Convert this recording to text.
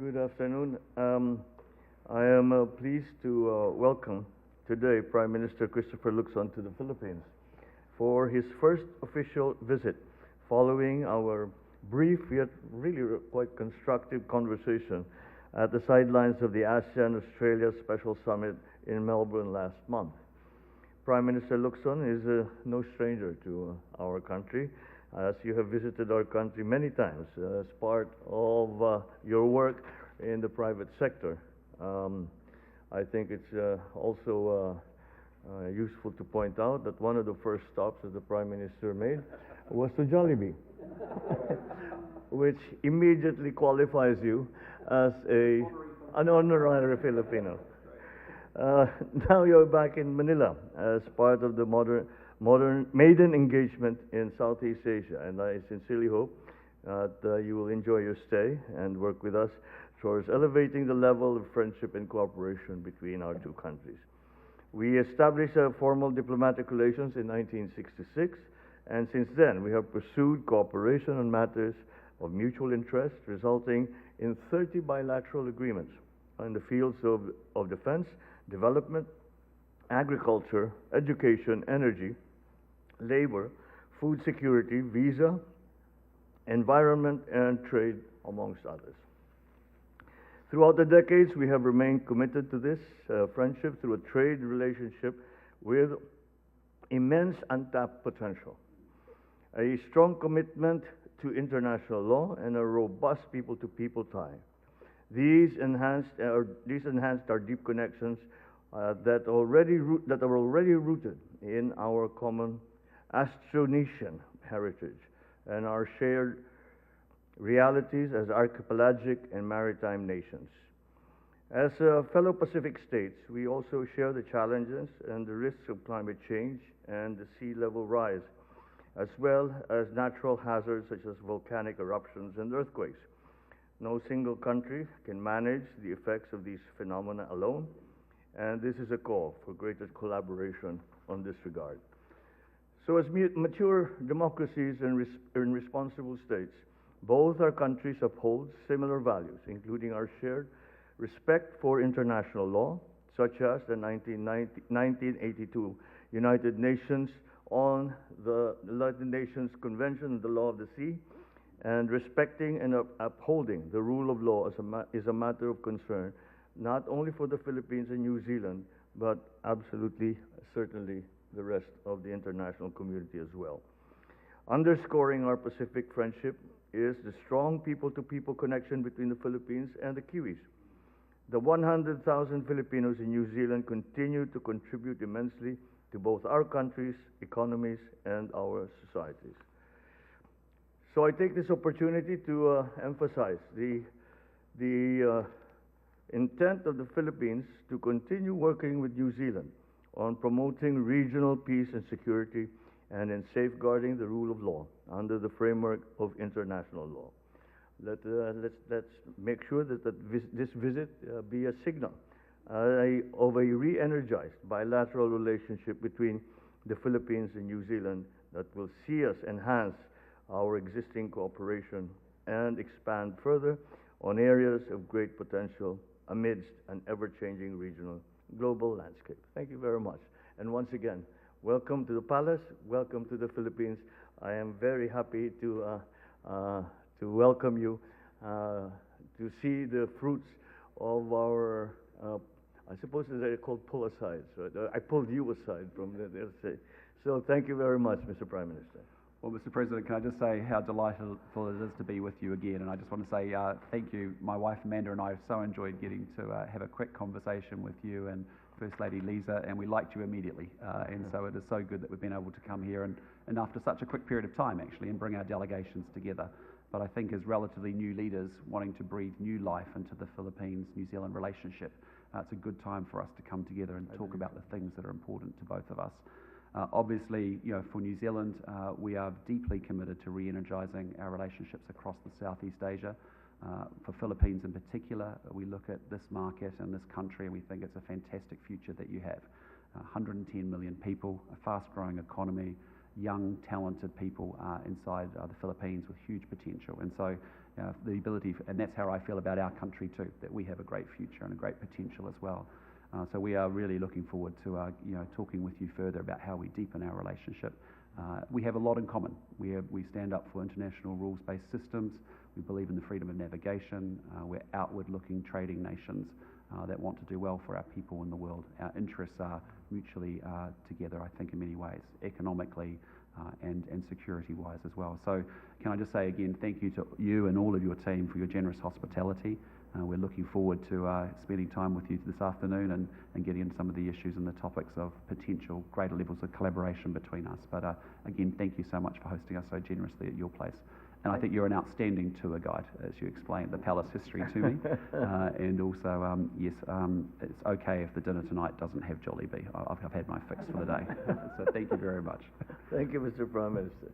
Good afternoon. I am pleased to welcome today Prime Minister Christopher Luxon to the Philippines for his first official visit following our brief yet really quite constructive conversation at the sidelines of the ASEAN-Australia Special Summit in Melbourne last month. Prime Minister Luxon is no stranger to our country, as you have visited our country many times as part of your work in the private sector. I think it's also useful to point out that one of the first stops that the Prime Minister made was to Jollibee, which immediately qualifies you as an honorary Filipino. Now you're back in Manila as part of the maiden engagement in Southeast Asia, and I sincerely hope that you will enjoy your stay and work with us towards elevating the level of friendship and cooperation between our two countries. We established formal diplomatic relations in 1966, and since then we have pursued cooperation on matters of mutual interest, resulting in 30 bilateral agreements in the fields of defense, development, agriculture, education, energy, labor, food security, visa, environment, and trade, amongst others. Throughout the decades, we have remained committed to this friendship through a trade relationship with immense untapped potential, a strong commitment to international law, and a robust people-to-people tie. These enhanced our deep connections that are already rooted in our common Austronesian heritage and our shared realities as archipelagic and maritime nations. As fellow Pacific states, we also share the challenges and the risks of climate change and the sea level rise, as well as natural hazards such as volcanic eruptions and earthquakes. No single country can manage the effects of these phenomena alone, and this is a call for greater collaboration on this regard. So as mature democracies and responsible states, both our countries uphold similar values, including our shared respect for international law, such as the 1982 United Nations Convention on the Law of the Sea, and respecting and upholding the rule of law is a matter of concern, not only for the Philippines and New Zealand, but absolutely, certainly, the rest of the international community as well. Underscoring our Pacific friendship is the strong people-to-people connection between the Philippines and the Kiwis. The 100,000 Filipinos in New Zealand continue to contribute immensely to both our countries' economies and our societies. So I take this opportunity to emphasize the intent of the Philippines to continue working with New Zealand on promoting regional peace and security and in safeguarding the rule of law under the framework of international law. Let's make sure that this visit be a signal of a re-energized bilateral relationship between the Philippines and New Zealand that will see us enhance our existing cooperation and expand further on areas of great potential amidst an ever-changing regional global landscape. Thank you very much. And once again, welcome to the Palace, welcome to the Philippines. I am very happy to welcome you, to see the fruits of our, I suppose they're called pull-asides. Right? I pulled you aside from the, so thank you very much, Mr. Prime Minister. Well, Mr. President, can I just say how delightful it is to be with you again? And I just want to say thank you. My wife Amanda and I have so enjoyed getting to have a quick conversation with you and First Lady Lisa, and we liked you immediately. And so it is so good that we've been able to come here and after such a quick period of time, actually, and bring our delegations together. But I think as relatively new leaders wanting to breathe new life into the Philippines-New Zealand relationship, it's a good time for us to come together and talk about the things that are important to both of us. Obviously, for New Zealand, we are deeply committed to re-energizing our relationships across the Southeast Asia. For Philippines in particular, we look at this market and this country and we think it's a fantastic future that you have. 110 million people, a fast-growing economy, young, talented people inside the Philippines with huge potential. And so the ability, and that's how I feel about our country too, that we have a great future and a great potential as well. So we are really looking forward to talking with you further about how we deepen our relationship. We have a lot in common. We stand up for international rules-based systems. We believe in the freedom of navigation. We're outward-looking trading nations that want to do well for our people in the world. Our interests are mutually together, I think, in many ways, economically and security-wise as well. So can I just say again, thank you to you and all of your team for your generous hospitality. We're looking forward to spending time with you this afternoon and getting into some of the issues and the topics of potential greater levels of collaboration between us. But again, thank you so much for hosting us so generously at your place. And I think you're an outstanding tour guide, as you explained the palace history to me. And also, yes, it's okay if the dinner tonight doesn't have Jollibee. I've had my fix for the day. So thank you very much. Thank you, Mr. Prime Minister.